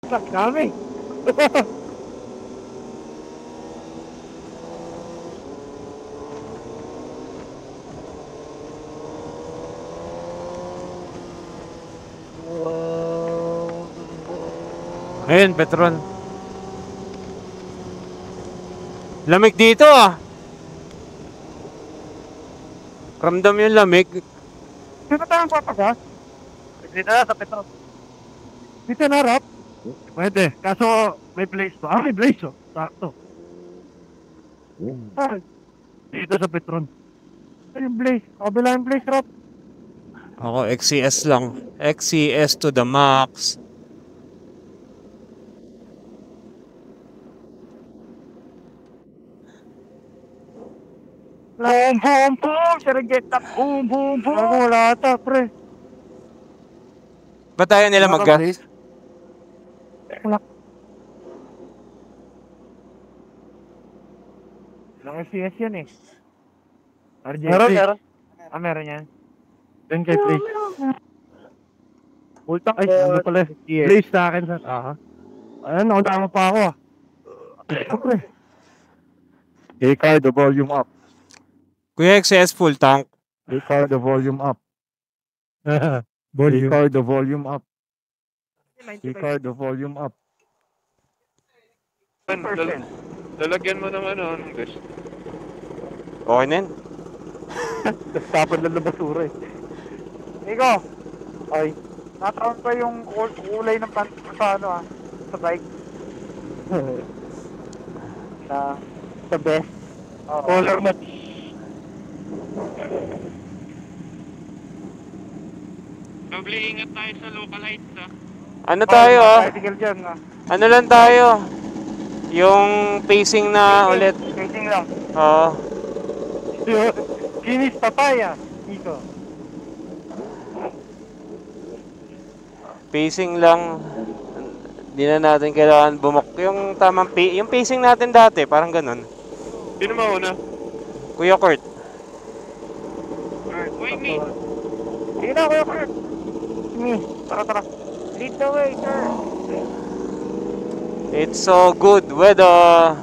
Dami. Ayun, Petron. Lamig dito ah. Ramdam yung lamig. Dito tayo ang papagas. Dito na sa Petron. Dito na, Rap. Pwede. Kaso may place to. May place to. Sakto. Dito sa Petron. Ano yung place? Kabila yung place, Rap. Ako, XCS lang. XCS to the max. Boom, boom, boom! Sarageta, boom, boom, boom! Ako wala ata, pre. Ba't tayo nila mag-gas? Ilang FPS yan eh. RJ. Meron. Meron yan. Then kay Place. Ultak, ay, ano pala? Place sa akin, sir. Ayan, nakatama pa ako ah. Pre. Car, the volume up. Kuya, XCS full tank. Car, the volume up. Car, the volume up. Car, the volume up. Lalagyan mo ng ano, ng gas. Okay na yun. Tapon lang na basura eh. Nico! Ay. Nataon pa yung kulay ng panty sa ano sa bike. Sa best. Color match. Doble ingat tayo sa local heights ah. Ano tayo ah? Bicycle dyan Ano lang tayo? Yung pacing na ulit. Pacing lang. Oo. Kinis papaya. Nico. Pacing lang. Hindi na natin kailangan bumok. Yung tamang yung pacing natin dati, parang ganun. Sino mauna? Kuya Kurt. Wait me. Sige na, Kuya Kurt. Me. Tara. Lead the way, sir. It's so good weather.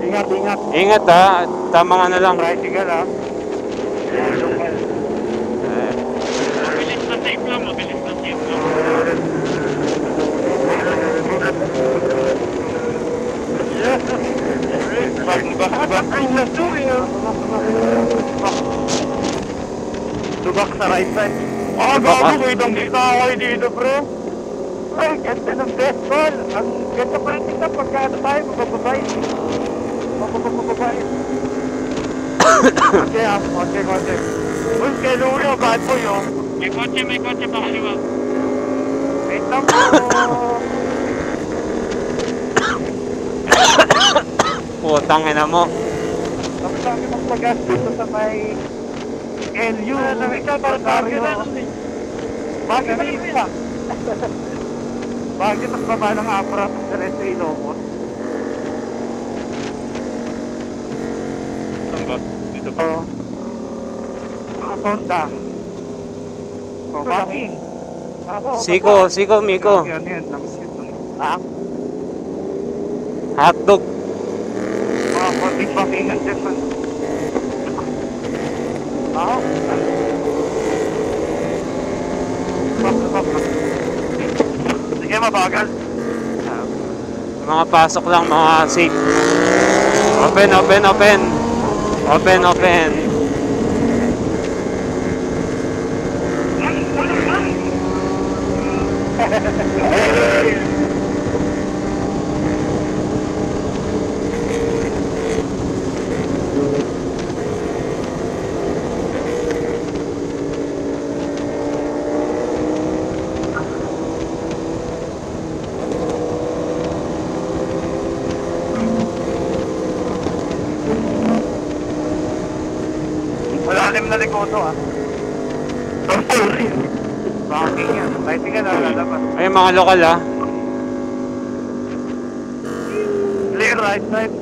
Ingat. Ingat ha. Tamang ano lang. Tricycle ha. Mabilis na safe lang. Lubak sa right side. Gago, kitang kita ako dito, bro. Ay, ganda ng best call. Ang ganda pa rin kita pagka tayo, mabababay. Konti. Uy, kay Luro, bad boy, oh. May kotse pa kaliwa. Wait lang po. Putang ina mo. Tapos kami magpagas dito sa may LU. Rosario. Bakit na isa? Bakit ang baba ng Apra sa Resto Ilocos? Saan ba? Dito pa. Honda. Parking. Siko, Miko. Yan. Hotdog. Mga konting pakingan dyan man. Sige, mabagal. Mga pasok lang, mga safe. Open. Malalim na likoto Bakit yan? Lighting ka na, lalabas. Ay, mga lokal ah. Clear right side.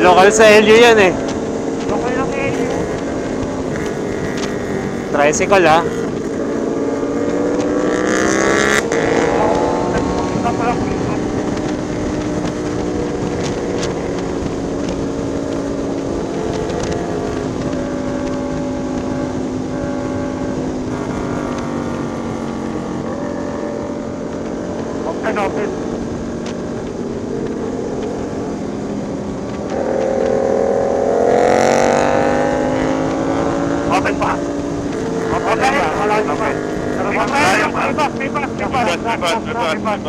Local sa LU yan eh. Okay lang eh. Tricycle ah. Open. Open pa.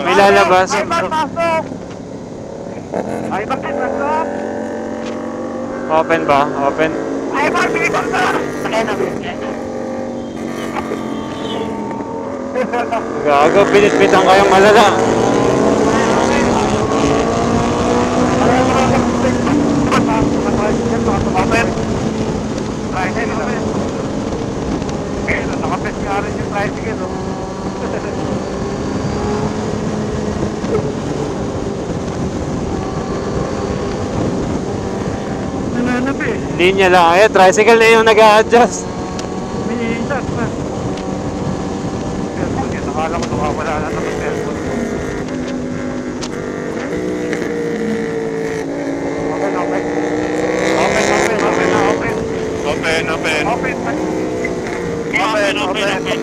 May lalabas. Ay, bakit pasok? Open ba? Open. Ay, bakit pasok? Gago, pinit-pitan kayong malala. Open. Nakapes nga rin yung tricycle. Nananap eh. Linya lang. Ay, tricycle na yung nag-a-adjust. Minsan pa. Nakala ko nawawala na ng cellphone.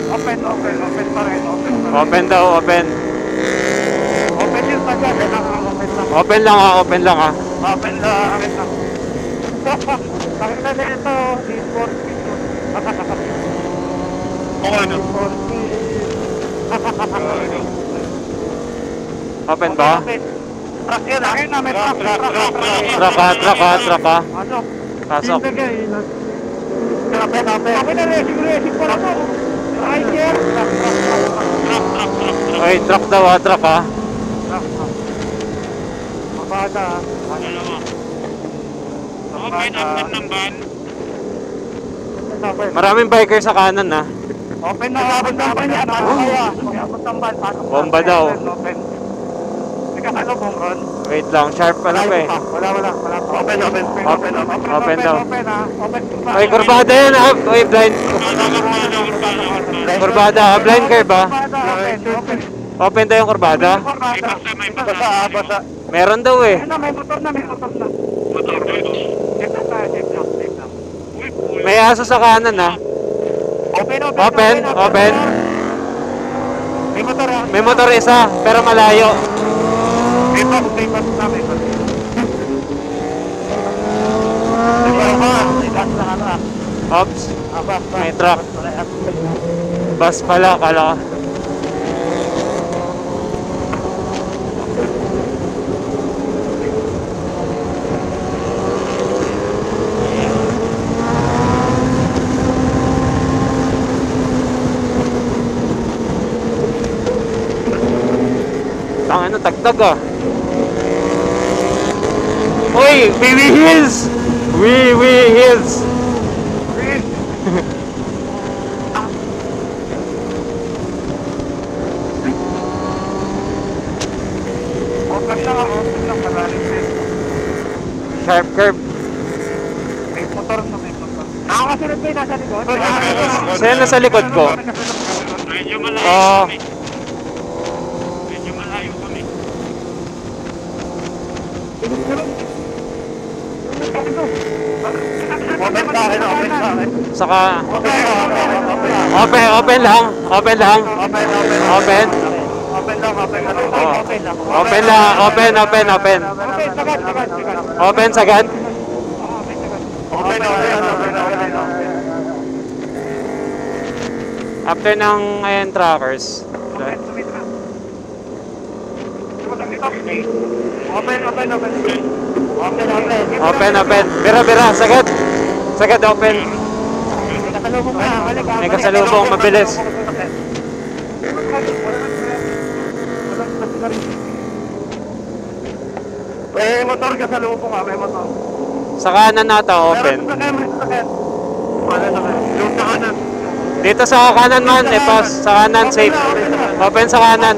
Open pa rin. Open daw, open. Open yung taga, open lang. Open lang ah, open lang ah. Open lang. Nakita na ito, D40. ano? Open ba? Truck yun, akin na, may truck. Truck ah. Ano? Pasok. Open. Open na rin, siguro pala to. Rider. Ay, truck daw ah, truck ah. Mabada. Dalawa. Open ng van. Maraming biker sa kanan ah. Open na, abot ng van yan. Abot ng van, pasok. Bomba daw. Open. Ikaw ano, Bongron? Wait lang, sharp pa lang eh. Wala pa. Open daw. Open. Ay, kurbada yan ah. Ay, blind. Kurbada ah, blind curve ah. Open. Open daw yung kurbada. May basa. Meron daw eh. May motor na. Motor dito. Check lang. May aso sa kanan ah. Open. May motor ah. May motor isa, pero malayo. May bus na. Ops, may truck. Bus pala, kala ko. Tangina, tagtag ah. Uy, Wee Hills! Wee Hills! Sharp curve. May motor. Nakakasunod ba yung nasa likod? Saan nasa likod ko? Medyo malayo Oo. kami. Medyo malayo kami. Saka... Open lang. Open lang. Open, sagad. After ng ayan trackers. Open. Bira, sagad. Sagad, open. May kasalubong, mabilis. May motor ka sa lubong may motor. Sa kanan nata, open. Yung sa kanan. Dito sa kanan man, pas. Sa kanan, safe. Open sa kanan.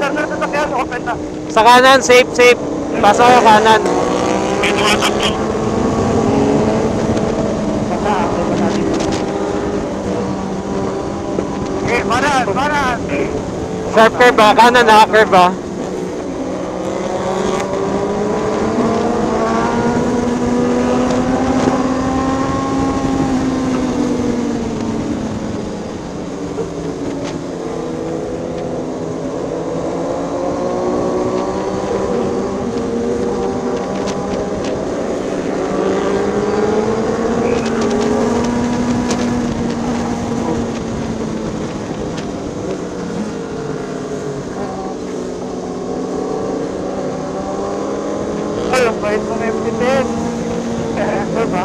Sa kanan, safe. Pasok yung kanan. May tumatakbo. Kanan! Sharp curve ba? Kanan na, curve ba? Ay, ang bait mo na yung pitin. Ano ba?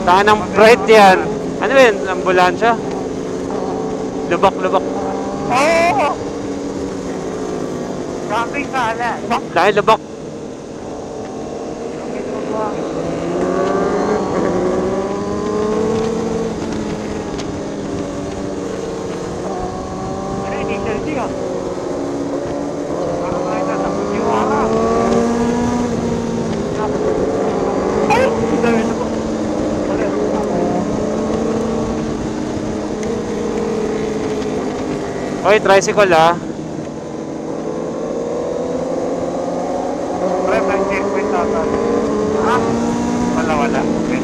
Tahan ng bright yan. Ano ba yun? Ambulansya? Lubak. Oo! Camping sana. Dahil lubak. Ay, hindi siya hindi ah. Parang nakita sa Fujiwara. Ay! Dami na po. Ulit. Oy, tricycle ah. Pre, may checkpoint ata. Ha? Wala. Okay.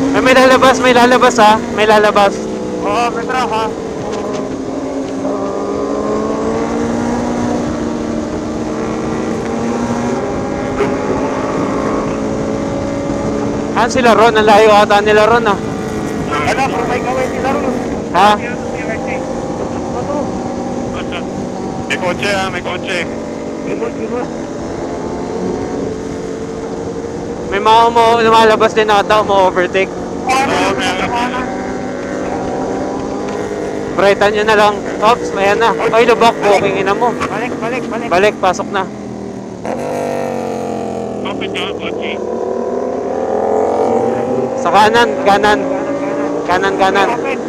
Ay, may lalabas ah. May lalabas. Oo, Petra ha. Saan sila Ron? Ang layo ata nila Ron ah. Ano, kung may gawin nila ron. Ha? Ano? May kotse may kotse. Gimol. May mga lumalabas din ata, umu-overtake. Oo, meron. Brightan nyo na lang. Ops, ayan na. Ay, lubak. Booking ina mo. Balik. Balik, pasok na. Kapit ka, kotse. Sa kanan. Kanan. Kanan, open.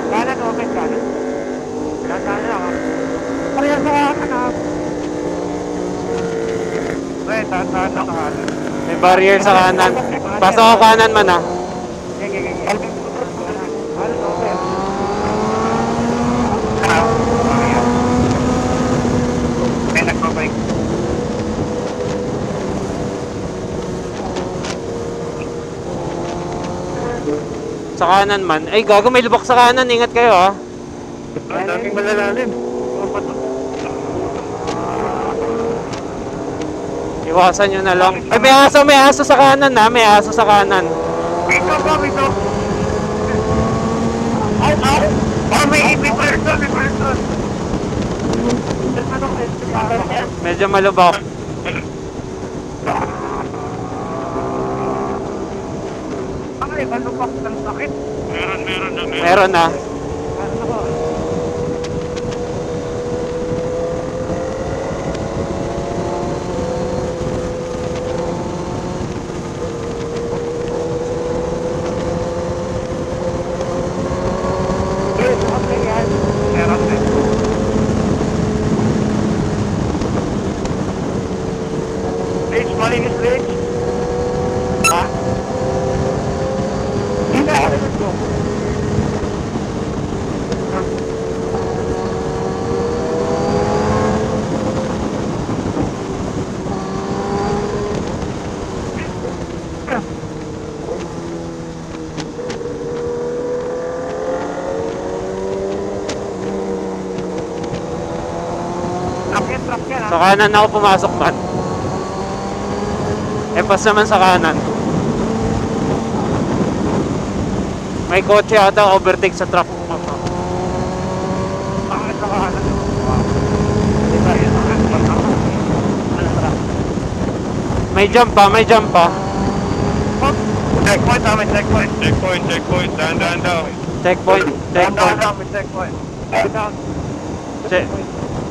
Kanan lang ha. Pareha sa kanan. Pre, tataan na kanan. May barrier sa kanan. Pasok ako kanan man ah. Sige. Kanan, open. May nagbabike. Sa kanan man. Ay, gago, may lubak sa kanan. Ingat kayo ah. Ang daming malalalim. Iwasan nyo na lang. Ay, may aso sa kanan ah. May aso sa kanan. Ito. Ay! Oh, may person. Medyo malubak. Ay, malubak ng sakit. Meron na. Ano ba? Meron din. Rich, malinis Rich. Ha? Hindi. Truck yan Sa kanan ako pumasok man. Pas naman sa kanan. May kotse ata overtake sa truck. Bakit sa kanan? Diba yun? May jump pa. Checkpoint ha, may checkpoint. Checkpoint. Dahan daw. Checkpoint. May checkpoint. Down.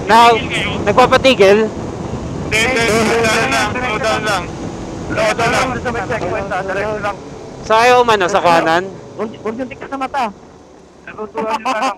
Now, nagpapatigil. Hindi. Dahan lang. May checkpoint ha, diretso lang. Sa ayaw man sa kanan. Huwag yung tika sa mata. Nagutulan nyo na lang.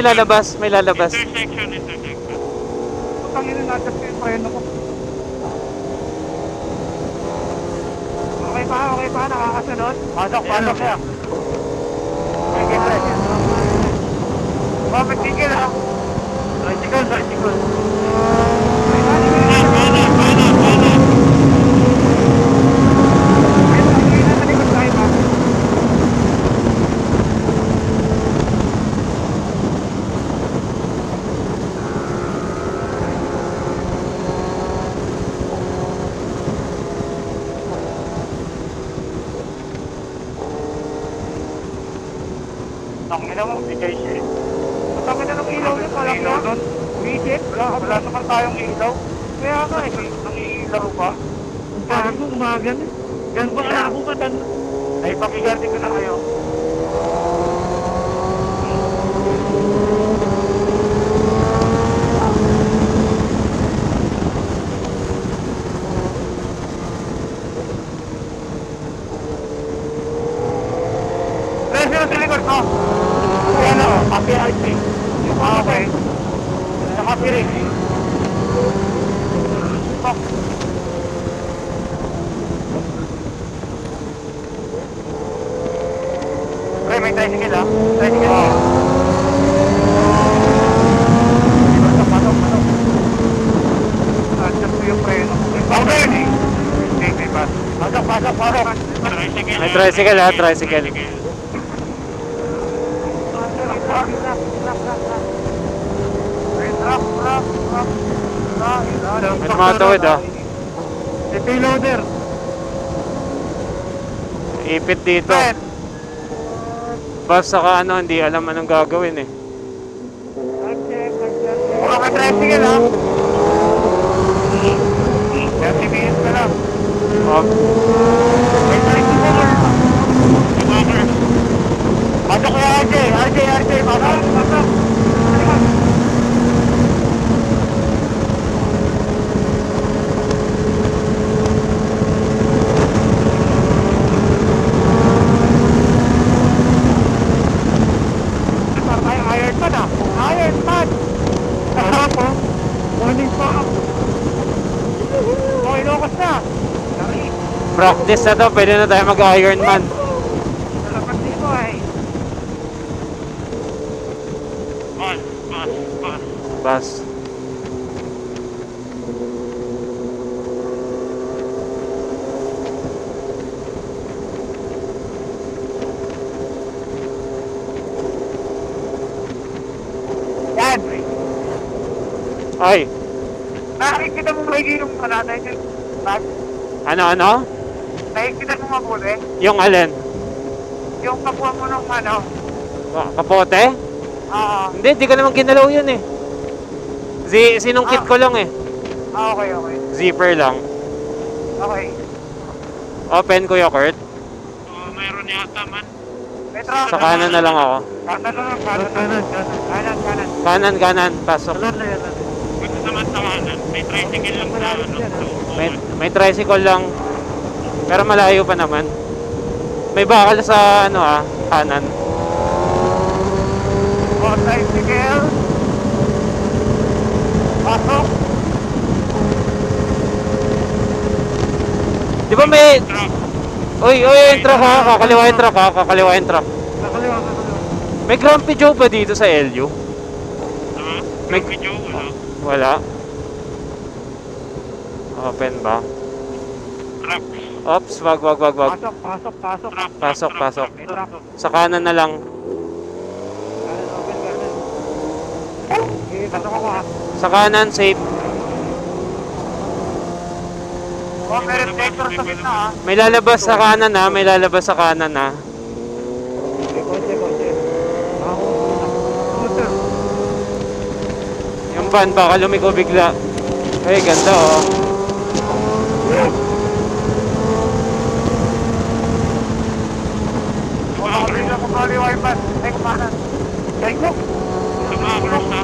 may lalabas, may lalabas. Intersection. Putang ina natin yung preno ko. Okay pa, nakakasunod. Pasok siya. Okay, pre. Bakit tigil ha? Tricycle. ilaw niya pala doon. Visit? Wala naman tayong ilaw. Kaya nga eh, nangiilaw pa. Parang mo umagan eh. Ganun ba kaya ako ka tan? Ay, pakigarte ko na kayo. Sino sa likod mo? Ayan o, happy RC. Okay. Sa happy rin. Stop. Pre, may tricycle ah. Tricycle. Patok. Adjust mo yung preno. Okay. May bus. Pasok. May tricycle ha, tricycle. May tumatawid ah. May payloader. Ipit dito. Bus saka ano, hindi alam anong gagawin eh. Wala ka tricycle ha. 30 minutes na lang. Oh, May tricycle. Pasok kaya RJ, pasok. Iron Man! Kahapon, morning pa ako. Ilocos na. practice na to, pwede na tayo mag-Ironman. Nalapat dito ay. Bus. Yan! Ay! Nakikita mo maigi yung panatay yung bag? Ano? Nakikita mo mabuti? Yung alin? Yung kapwa mo nung ano? Kapote? Hindi, di ko naman ginalaw yun eh. Sinungkit ko lang eh. Okay. Zipper lang. Okay. Open, Kuya Kurt. Mayroon yata man. Metro. Sa kanan na lang ako. Kanan. Pasok. Gusto naman sa kanan. May tricycle lang sa ano. May tricycle lang. Pero malayo pa naman. May bakal sa kanan. Tricycle. Pasok. Di ba may... Truck. Uy, yung truck ha. Kakaliwa yung truck. Nakaliwa. May Grumpy Joe ba dito sa LU? May video, wala. Wala. Open ba? Truck. Ops, wag. Pasok. May truck. Sa kanan na lang. Pasok ako ha. Sa kanan, safe. Meron sector sa gitna ha. May lalabas sa kanan ha. Kotse. Scooter. Yung van, baka lumiko bigla. Ay, ganda oh. Wala ko rin ako kaliwa yung bus. Ay, kumanan. Ay, ko. Tumakros na.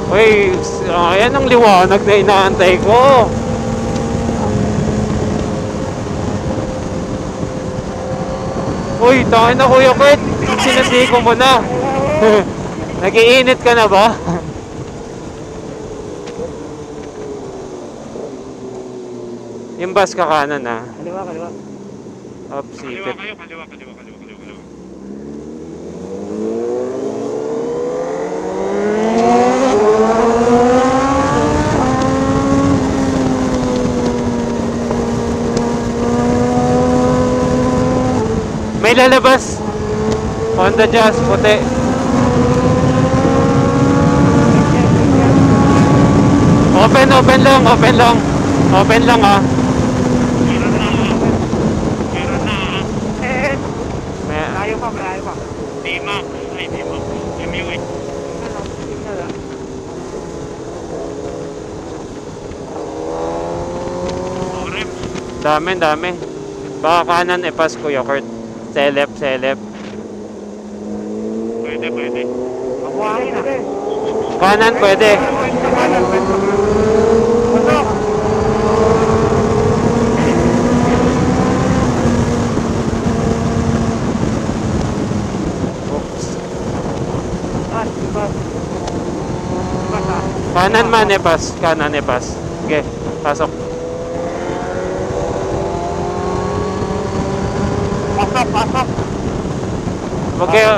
Uy, ayan ang liwanag na inaantay ko. Uy, tangin na Kuya Kurt. Sinandi ko mo na. Nag-iinit ka na ba? Yung bus ka kanan ha. Kaliwa. Ops, Kaliwa sipit. kayo, kaliwa. May lalabas. Honda Jazz, puti. Open lang ha. Meron na. Malayo pa. D-Max. Ay, D-Max. MUH. Dami, dami. Baka kanan pas Kuya Kurt. Selep, selep. Pwede, pwede. Mabuhayin na. Kanan pwede. Pasok! Oops. Bas. Kanan man pas. Kanan pas. Sige, pasok. Pasok! Okay.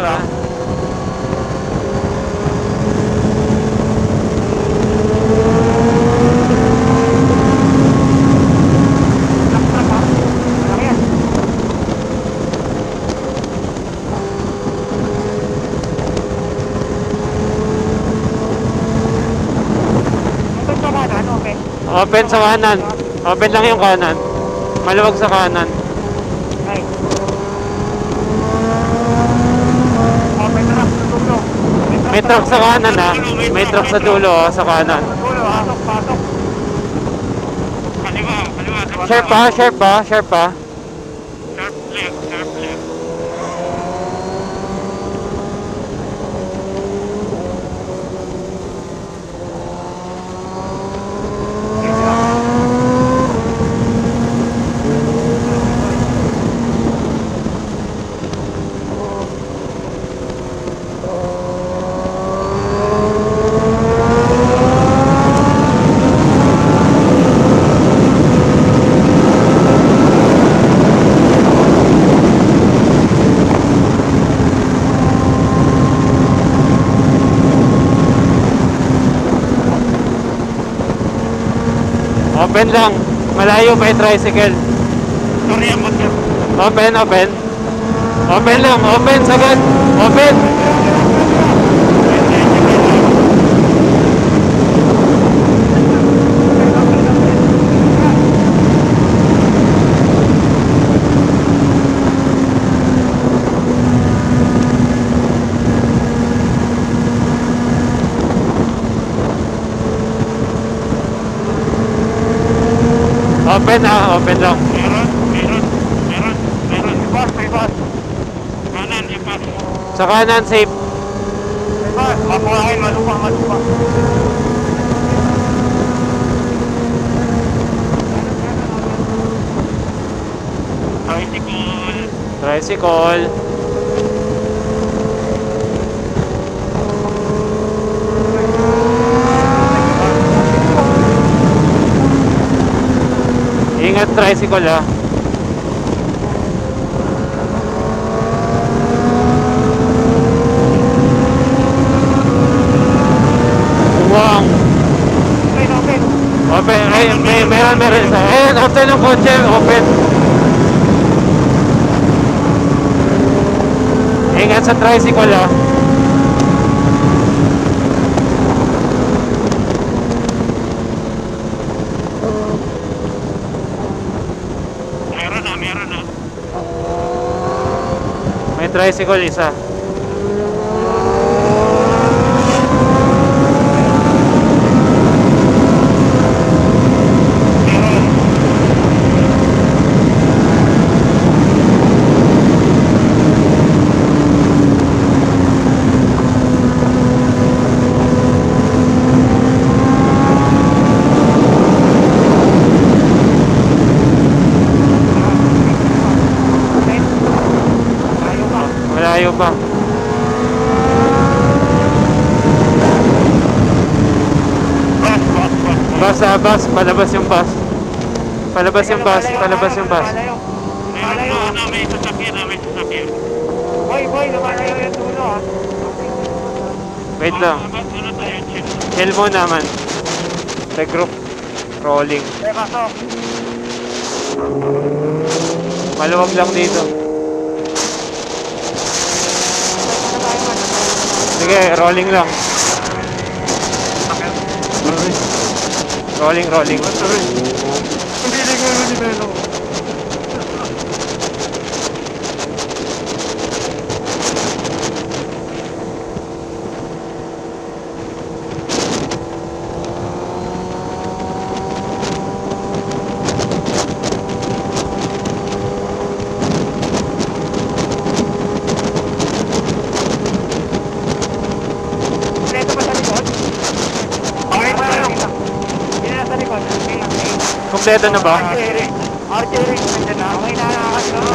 Open sa kanan. Open lang yung kanan. Maluwag sa kanan. Ay. Open na lang sa dulo. May truck sa kanan ha. May truck sa dulo sa kanan. Dulo, pasok. Kaliwa. Sharp pa. Sharp left. Open lang. Malayo pa yung tricycle. Sorry, amot yan. Open. Open lang. Open sagad. Open. Open lang. Meron. May bus. Kanan, ipas. Sa kanan, safe. May bus. Mabuhayin, malupa. Tricycle. Ingat tricycle ha. Wow. Open. Ay, meron isa. Ayun, open ng kotse. Open. Ingat sa tricycle ha. Meron na. May tricycle isa. Malayo pa. Bus. Palabas yung bus. Palabas yung bus. May sasakyan. Boy, lumalayo yung dulo ha. Wait lang. Ano tayo, chill. Chill mo naman. Regroup. Rolling. May pasok. Maluwag lang dito. Sige, rolling lang. Rolling. Hindi rin nga yung nivelo. Kompleto na ba? Archery, nandiyan na. Okay na nakakasama.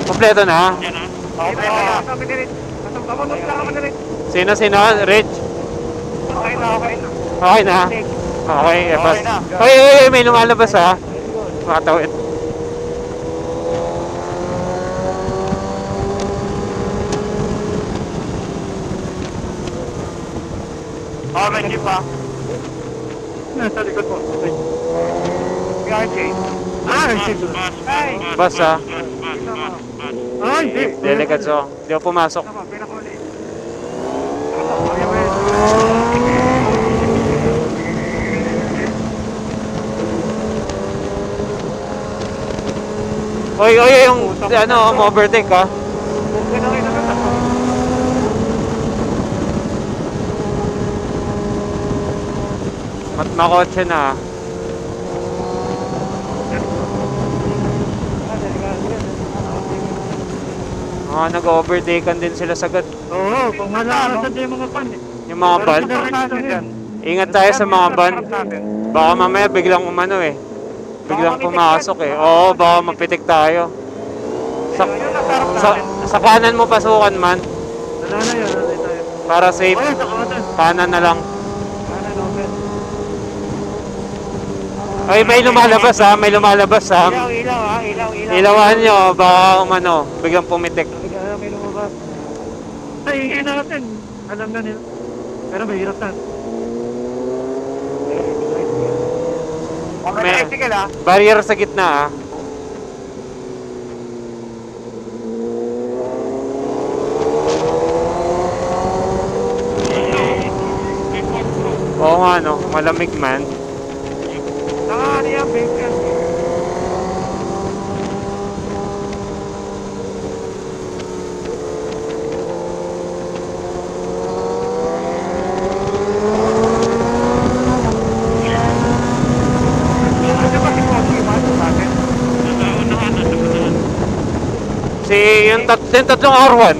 Kompleto na? Yan na. Okay na. Kami din. Kamunod lang kami din. Sino? Rich? Okay na, okay na. Okay na? Okay, bas. Okay na. Oy, may lumalabas ha. Makatawid. Oh, may jeep pa. Nasa likod mo. Si RJ. RJ. Bas ha. Ay, hindi. Delikatso. Di ako pumasok. Pinakuli. Oy, yung ano, overtake ha. Makotse na ha. Nag-overtaken din sila sagad. Oo, kung malakasan din yung mga pan eh. Yung mga van. Ingat tayo sa mga van. Baka mamaya biglang umano eh. Biglang pumasok eh. Oo, baka mapitik tayo. Sa kanan mo pasukan man. Wala na yun, wala tayo. Para safe. Ayun, sa kanan. Kanan na lang. Kanan, open. Ay, may lumalabas ha. May lumalabas ha. Ilaw ha, ilaw. Ilawan nyo. Baka umano. Biglang pumitik. May lumabas. Ay, hingin natin. Alam na nila. Pero mahirap na. Okay, May- sige na. Barrier sa gitna ha. Oo nga no. Malamig man. Ano yan, bacon? Yung tatlong R1.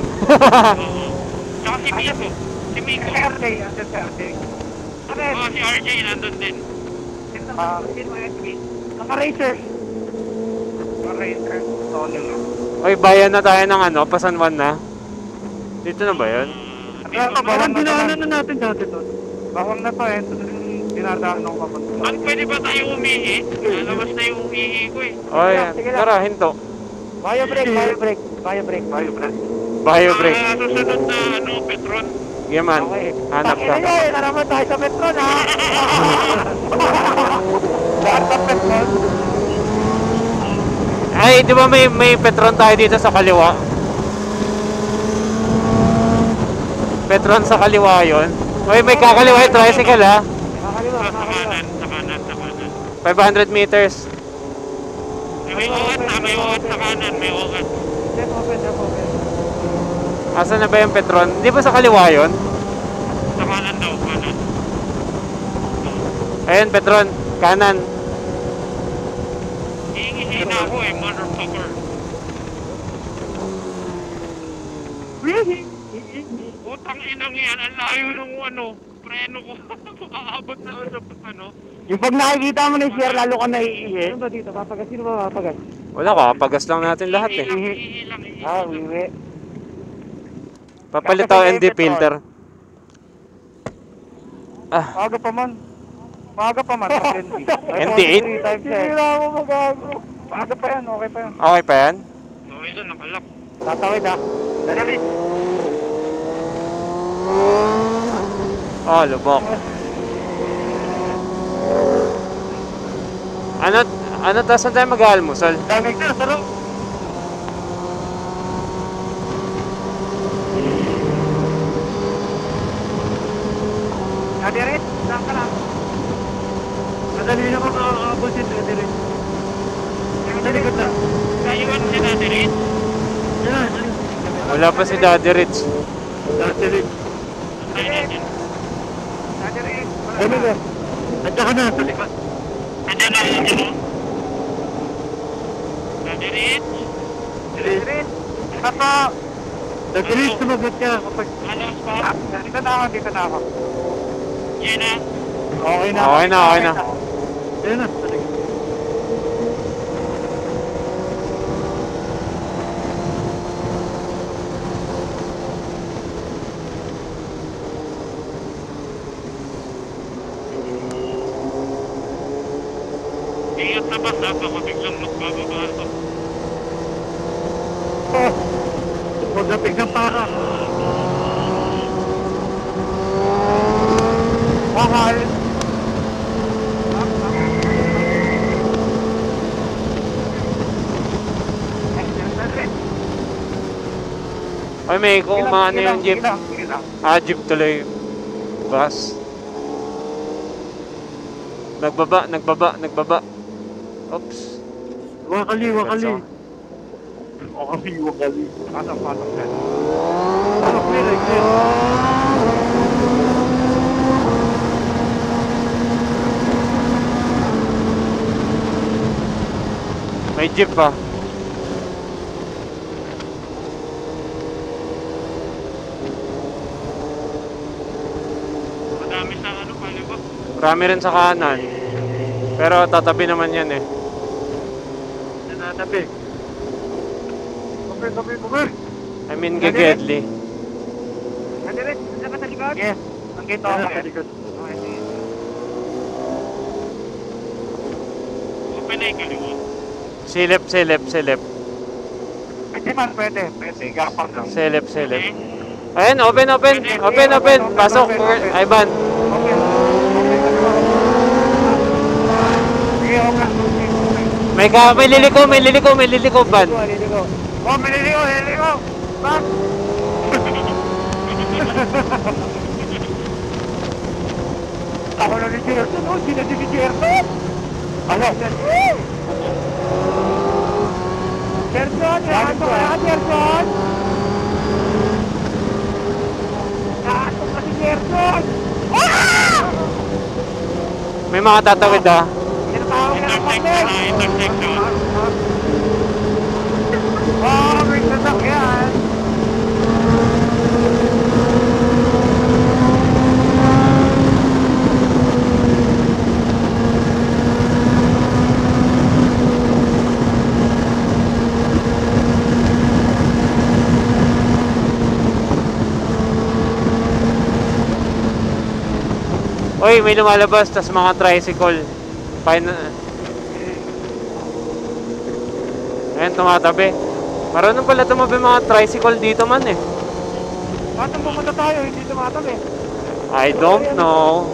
Tsaka si Miko. Si Miko. Oo, si RJ nandun din. Naka-racer. Naka-racer. Oy, bayan na tayo ng ano, Pasanwan na. Dito na ba yun? Parang dinaanan na natin dati to. Bawal na to eh. Dinadaan ng papunta. Ang pwede ba tayo umihi? Lalabas na yung umihi ko eh. Oy, Sige lang. tara, hinto. Bio break. Bio break. Susunod na ano, Petron. Sige man, hanap ka. Ay, naraman tayo sa Petron ha. Lahat sa Petron. Ay, di ba may Petron tayo dito sa kaliwa? Petron sa kaliwa yun. Oy, may kakaliwa yung tricycle ha. Nakakaliwa, Sa nakakaliwa. kanan, sa kanan, sa kanan. 500 meters. May ugat na, may ugat sa kanan, may ugat. Step open. Asan na ba yung Petron? Di ba sa kaliwa yun? Sa kanan daw, kanan. Ayun, Petron. Kanan. Hihingi na ako eh, motherfucker. Utang inang yan, ang layo ng ano, preno ko. Aabot na sa ano. Yung pag nakikita mo na yung share, lalo ka naiihi. Ano ba dito? Papagas? Sino ba papagas? Wala ka, pagas lang natin lahat eh. Hihi lang, hihi. Wiwi. Papalit ako ND filter. Maaga pa man. ND8? Hindi lang ako magago. Maaga pa yan, okay pa yan. Okay pa yan? Okay doon, nakalak. Tatawid ha. Dali. Oh, lubok. Ano saan tayo mag-almusal? Damig na, sarap. Kadirit, saan ka lang? Madali na ko makakabot si Kadirit. Madali ko lang. Naiwan si Daddy Rin. Yan. Wala pa si Daddy Rich. Kadirit. Kadirit. Dami ba? Andiyan ka na, sa likod. Andiyan na, andiyan na. Daddy Rin. Kadirit. Kato. Kadirit, sumagot ka kapag... Ano, spot? Dito na ako. Yan na. Okay na. Okay na. Ayun na, sa likod. Ingat na basta, baka biglang magbababa ito. Oh! Huwag na biglang para. Mahal! Ay, may kung umano yung jeep. Ilang. Ah, jeep tuloy. Bus. Nagbaba. Oops. Wakali. Wakali. Pasok yan. Clear. May jeep pa. Madami sa ano, kaliwa. Marami rin sa kanan. Pero tatabi naman yan eh. Nananabi. Cover. I mean, gagedli. Nadiret, saan ka sa likod? Yes. Ang gate ako sa likod. Open na yung kaliwa. Silip. Pwede man, pwede. Gapang lang. Silip. Ayan, open. Pasok, Ivan. Okay. Sige, okay. May liliko, Van. Oh, maliligo. Bak! Ako na ni Gerson, oh, sinadi ni Gerson. Ano? Gerson, nakasok ka, Gerson. Nakasok ka si Gerson. May mga tatawid ah. Tinatawag na ako, Intersection. Oh, may sasakyan. Oy, may lumalabas, tas mga tricycle. Ayan, tumatabi. Marunong pala tumabi mga tricycle dito man eh. Saan pumunta tayo? Hindi tumatabi. I don't know.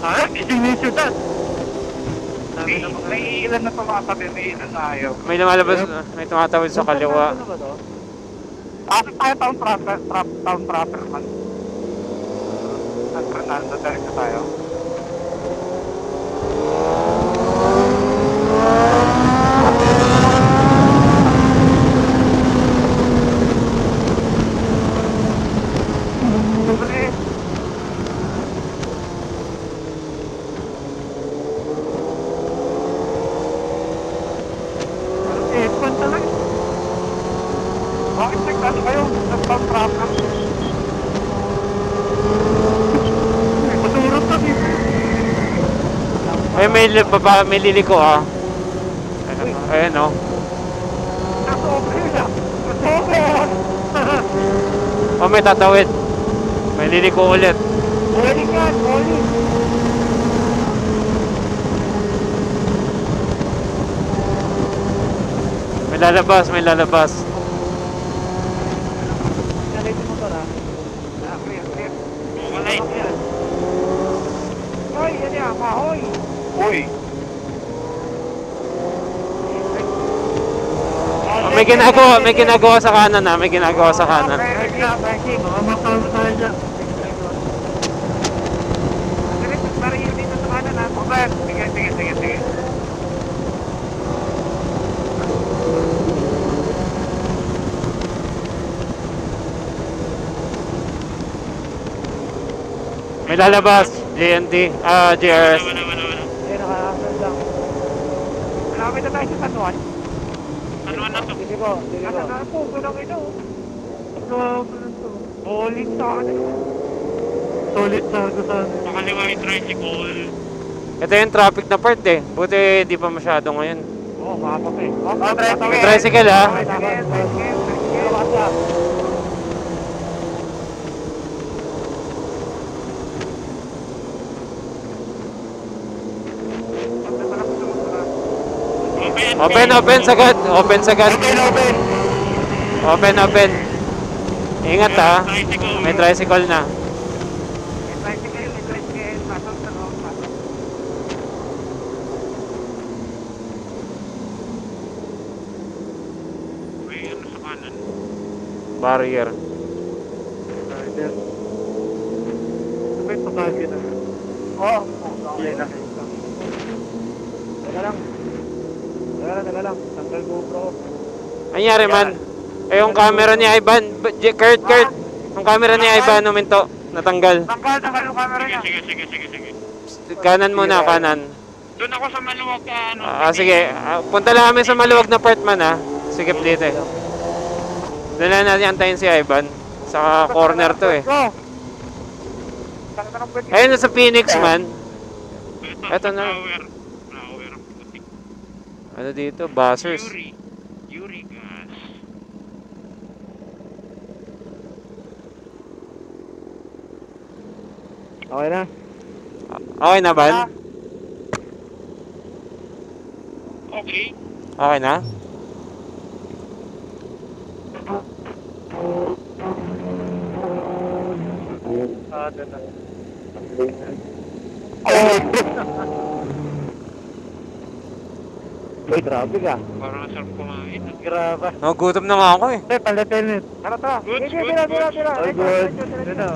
Ha? Hindi may syudad. May ilan na tumatabi, may ilan na ayaw. May lumalabas, may tumatawid sa kaliwa. Bakit tayo town trapper man? San Fernando, direct tayo. Bakit nagkano kayo? Nag-town trapper? Madurot na dito. Ay, may liliko ah. Ayan oh. Nasa-over na. Nasa-over! Oh, may tatawid. May liliko ulit. Bowling yan, bowling. May lalabas. Nalito mo to na. Clear. Walay. Hoy, yan yan, kahoy. Uy. Oh, may ginagawa sa kanan ah. Becky, makamakal tayo dyan. Para yun dito sa kanan ha. Okay, sige. May lalabas. JNT. JRS. Wala. Ayun, nakakasal lang. Malapit na tayo sa San Juan. Ano na to? Diligo. Nasa na po, gulang ito. Bowling sa akin. Solid sa akin. Pakaliwa yung tricycle. Ito yung traffic na part eh. Buti di pa masyado ngayon. Oo, makapag eh. May tricycle ah. Tricycle. Open, open sagad. Open sagad. Open, open. Open, open. Ingat ha. May tricycle na. May tricycle. Pasok sa loob, pasok. May ano sa kanan. Barrier. Rider. May pagkagin na. Oo. Okay na. Teka lang. Teka lang. Tanggal GoPro. Anyari man? Eh yung camera ni Ivan. Kurt. Yung camera ni Ivan, uminto. Natanggal. Tanggal yung camera niya. Sige. Kanan muna, kanan. Doon ako sa maluwag ka, ano. Sige. Punta lang kami sa maluwag na part man ha. Sige, dito eh. Doon na natin antayin si Ivan. Sa corner to eh. Ayun na sa Phoenix man. Eto na. Flower. Putik. Ano dito? Buzzers. Yuri gas. Okay na. Okay na ba? Okay. Okay na? Doon na. Uy, grabe ka. Parang sarap kumain. Grabe. Gutom na nga ako eh. Palatin. Tara. Good. Tira. Ay, good. Dito.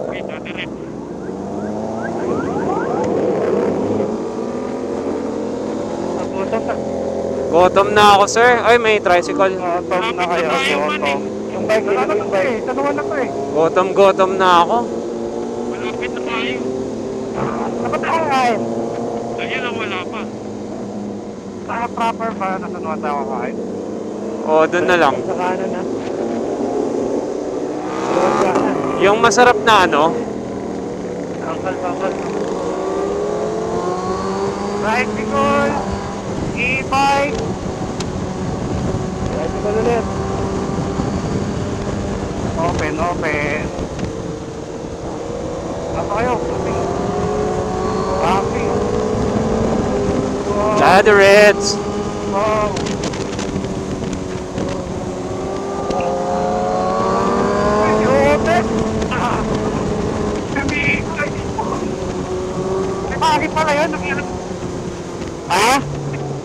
Okay, dadiret. Gutom na ako sir. Ay, may tricycle. Tom na kayo. Yung bike na yung bike. Tanungan ako eh. Gutom na ako. Malapit na tayo. Dapat ako kain. Ayun lang, wala pa. Saka proper ba? Nasanuhan tayo kain? Doon na lang. Sa kanan na. Yung masarap na ano, Tangkal. Tricycle. E-bike. Tricycle ulit. Open. Ano kayo? Camping. Laderets. Wow. Bakit pala yun? Ha?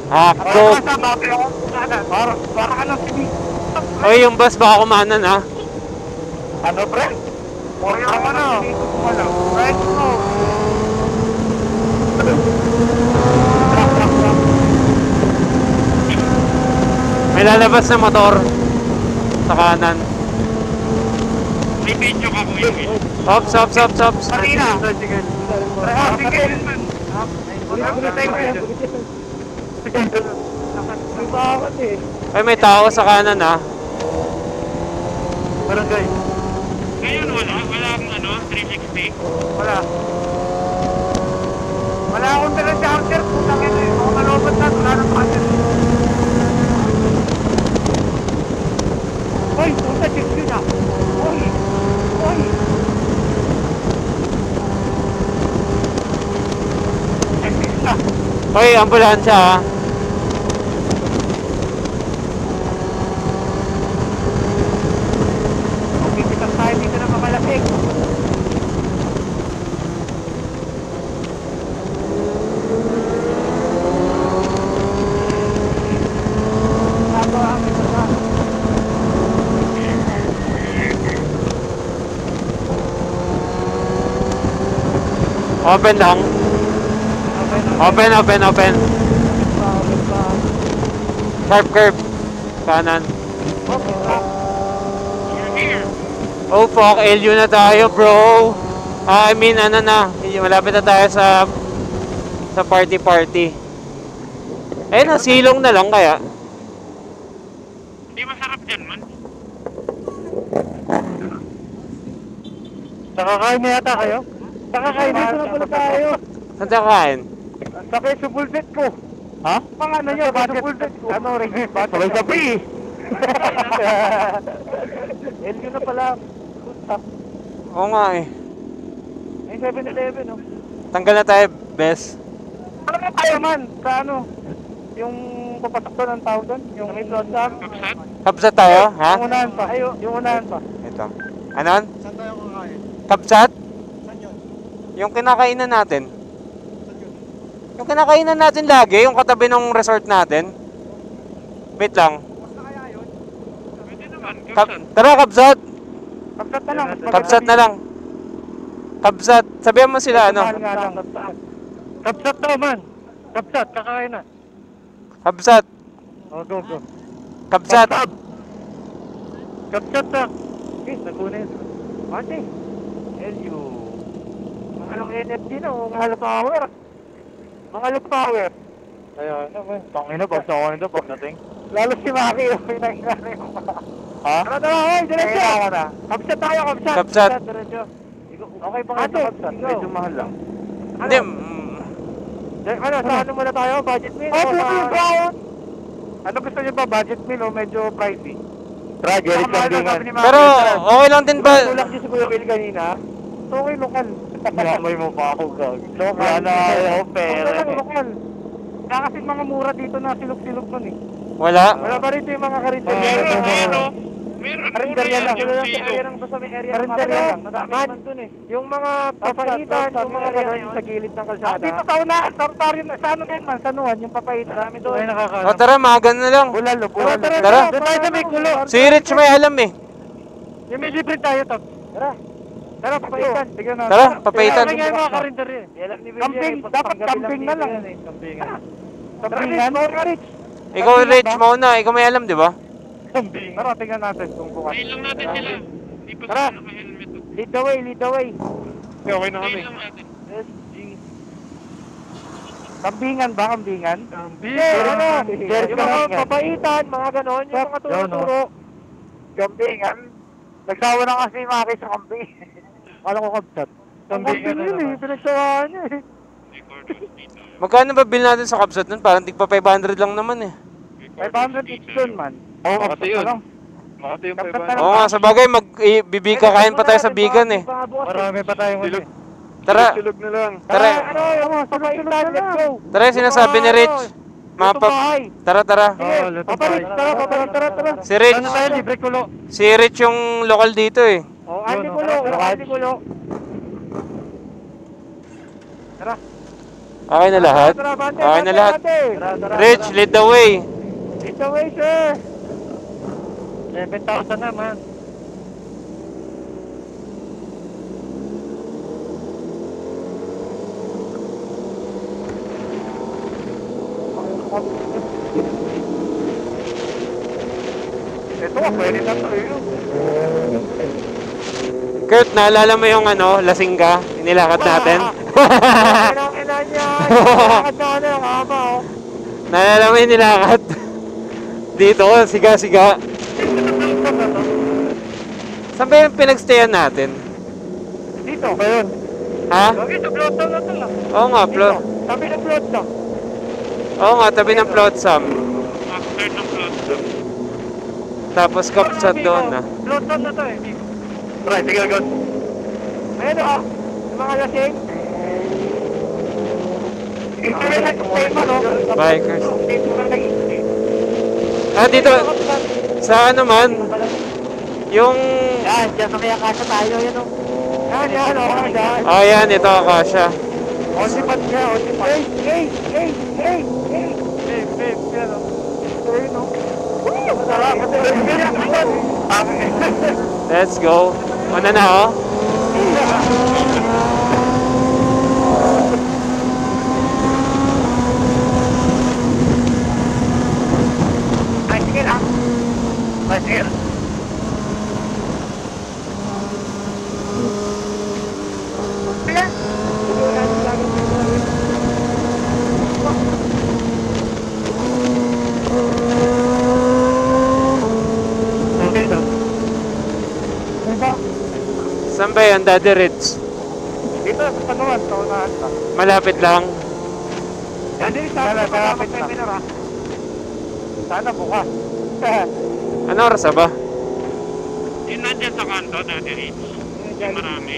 Hakdog. Para ka lang sini. Oy, yung bus baka kumanan ha. Ano, pre? Ano? Right, no. May lalabas na motor. Sa kanan. May video ka ko yun. Ops. Marina. Sige. Ay, may tao sa kanan ha. Barangay. Ngayon wala akong ano, 360. Wala akong dala charger. Putang ina eh. Ako malobot na. Wala nang charger. Hoy, puta, check yun ah. Hoy. Oy, ambulansya ha. Okay, kitang tayo dito na mamalapig. Open lang. Open. Sharp curve. Kanan. You're here. Oh fuck, LU na tayo bro. I mean ano na, malapit na tayo sa party. Eh nasilong na lang kaya. Hindi masarap dyan man. Nakakain na yata kayo? Nakakain dito na pala tayo. Saan tayo kain? Sa Peso Bullet ko. Ha? Mga ano nyo, Peso Bullet ko. Ano rin? Sabay sabi eh. LU na pala. Oo nga eh. May 7-Eleven oh. Tanggal na tayo, bes. na tayo man, sa ano, yung papasok doon ang tawag doon, yung may plot shop. Kapsat? Kapsat tayo, ha? Yung unahan pa, ay, yung unahan pa. Ito. Anon? Saan tayo kakain? Kapsat? Saan yun? Yung kinakainan natin. Yung kinakainan natin lagi, yung katabi ng resort natin. Wait lang. Mas na kaya yun? Pwede naman, kapsat. Tara, Kapsat! Kapsat na lang. Kapsat na lang. Kapsat. Sabihan mo sila, ano? Mahal nga lang. Kapsat daw man. Kapsat, kakain na. Kapsat. Oh, go, go. Kapsat. Kapsat na. Okay, nakunin. Mati. LU. Anong energy na, mahal power. Mahal power. Ayun, naman. Tangina, bagsa ko nito pagdating. Lalo si Maki, yung pinagkano yung ha? Tara, hoy, diretso! Kapsat tayo, kapsat! Kapsat. Diretso. Okay pa kayo sa kapsat? Medyo mahal lang. Hindi. Ano, sa ano muna tayo? Budget meal? Oh, brown! Ano gusto niyo ba? Budget meal o medyo pricey? Tara, Jerry Kambingan. Pero, okay lang din ba? Tulak niyo si Kuya Will kanina. Okay, lokal. Mamay mo pa ako, gag. Lokal. Wala ako, pera. Lokal. Kaya kasi mga mura dito na silog-silog nun eh. Wala. Wala pa rito yung mga karinderya. Meron Karinderya lang. yung silo. Karinderya lang. Madami naman dun eh. Yung mga papaitan, yung mga gano'n sa gilid ng kalsada. Dito sa una, tartaryo na. Sa ano yan man, sa Nuan, yung papaitan. Dami doon. Ay, nakakalam. O tara, magan na lang. Bulalo, bulalo. Tara. Doon tayo sa may gulo. Si Rich may alam eh. Yung may libre tayo, Top. Tara. Tara, papaitan. Tignan natin. Tara, papaitan. Kaya yung mga karinderya. Camping, dapat camping na lang. Campingan? Rich. Ikaw Rich, mauna. Ikaw may alam, di ba? Tara, tingnan natin kung bukas. Ngayon lang natin sila. Hindi pa Tara. sila naka-helmet. Lead the way, lead the way. Okay na Ngayon lang natin. Kambingan ba? Kambingan? Kambingan. Yung mga papaitan, mga ganon, yung mga turo-turo. Kambingan. Nagsawa na kasi yung Maki sa kambing. Kala ko kapsat. Kambingan yun eh, pinagsawaan niya eh. Recorders dito. Magkano ba bill natin sa Kapsat nun? Parang tigpa 500 lang naman eh. 500 each doon man. Oo, kapsat na lang. Makati yung Kapsat na 500. lang. Oo nga, sa bagay, bibika kain pa tayo sa bigan eh. Marami pa tayong ano eh. Tara, Silog na lang. tara. Ano, yung mga papaitan, let's go. Tara yung sinasabi ni Rich. Mga Luto bahay. Tara, tara. Sige, papalit, tara. Si Rich. Ano tayo, libre kulo. Si Rich yung lokal dito eh. Oh, Andy Kulo. Tara. Okay na lahat? Tara, bante, Okay na bante, lahat. bante. Rich, lead the way. Lead the way, sir. 7,000 naman. Ito, pwede na tayo. Kurt, naalala mo yung ano, lasingga? Inilakad natin? Kailangan niya. Kailangan na ano, ang haba, oh. Naalala mo yung nilakad? Dito, siga-siga. Saan ba yung pinagstayan natin? Dito. Ba yun? Ha? Okay, sa float down na ito lang. Oo nga, plot. Sabi ng float down. Oo nga, tabi ng Flotsam. After ng platform. Tapos Kapsat doon ah. Float down na ito eh. Try, sige, go. Ayun oh. Yung mga lasing. Bikers. Ah, dito. Sa ano man? Yung... Yan, dyan sa may akasya tayo, yan o. Yan, o, yan. Oh, yan. Ito, Akasha. Osipat niya, osipat. Hey! Babe, yan o. Ayun o. Let's go. Una na, oh. Ay, sige lang. Ay, sige lang. Saan ba yan, Daddy Rich? Dito, sa Tanuan, sa unahan pa. Malapit lang. Yan din, sana malapit na. Sana bukas. Ano oras na ba? Yun nandyan sa kanto, Daddy Rich. Yung marami.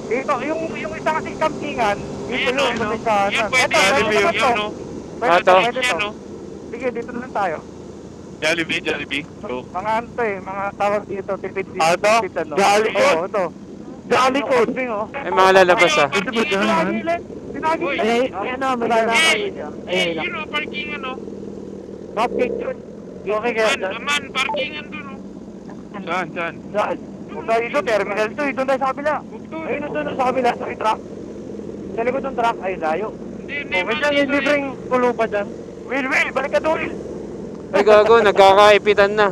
Dito, yung isa kasing campingan, Dito Ayan, yun, no? sa may kanan. Yan, pwede Eto, yan, pwede yan, naman to. no? Pwede Ato. to, pwede Yan, to. no? Sige, dito na lang tayo. Jollibee, Jollibee. Go. Mga ano to eh, mga tawag dito, tipid dito. Ah, ito? tipid ano. Jollycott? Oo, ito. Jollycott? Ay, mga lalabas ah. Ito ba dyan? Pinagi. Uy. Ay, ano, may lalakad Eh, dito. eh, yun o, parkingan o. Cupcake yun. Okay kaya dyan? Man, parkingan dun o. Saan, saan? Saan? Huwag tayo dito, terminal 2. Doon tayo sa kabila. Ayun, doon sa kabila, sa may truck. Sa likod ng truck, ay layo. Hindi, Okay dyan, yung libreng kulo pa dyan. Will, balik ka doon. Ay, gago, nagkakaipitan na.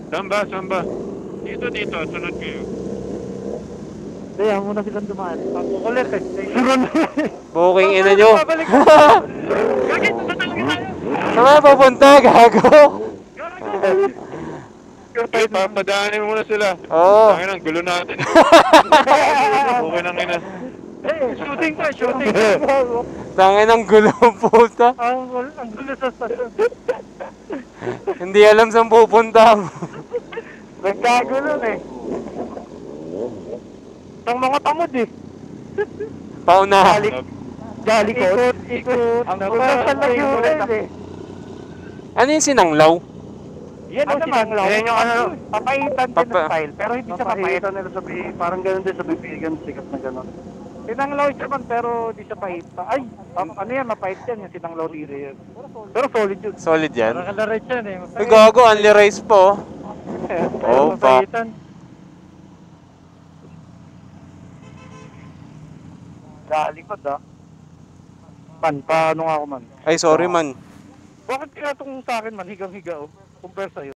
Saan ba, saan ba? Dito, sunod kayo. Kaya muna silang dumaan. Ang kukulit eh. Suron. Booking ina nyo. Babalik ka. Bakit? Saan talaga tayo? Saan kayo pupunta, gago? Eh, papadaanin mo muna sila. Oo. Tangin ang gulo natin. Okay nang ina. Shooting ka, shooting. Tangin ang gulo, puta. Ang gulo sa stasyon. Hindi alam saan pupunta. Nagkagulo eh. Ang mga tamod eh. Pauna. Jolly ko. Ikot. Ang gulo sa lagunan eh. Ano yung sinanglaw? Yan o sinanglaw. Yan yung ano, papaitan din ng Papa- style. Pero hindi siya papaitan nila sa parang ganun din sa bibigan, sikat na gano'n. Sinanglaw siya man pero di siya pahita. Ay, ano yan, mapait yan yung sinanglaw dito yan. Pero solid yun. Solid yan. Nakalarit yan eh. Ay, gago, only rice po. Oh, fuck. Galikod ah. Paano nga ako man? Ay, sorry man. Bakit kaya itong sa akin man, higang-higa oh, compare sa'yo?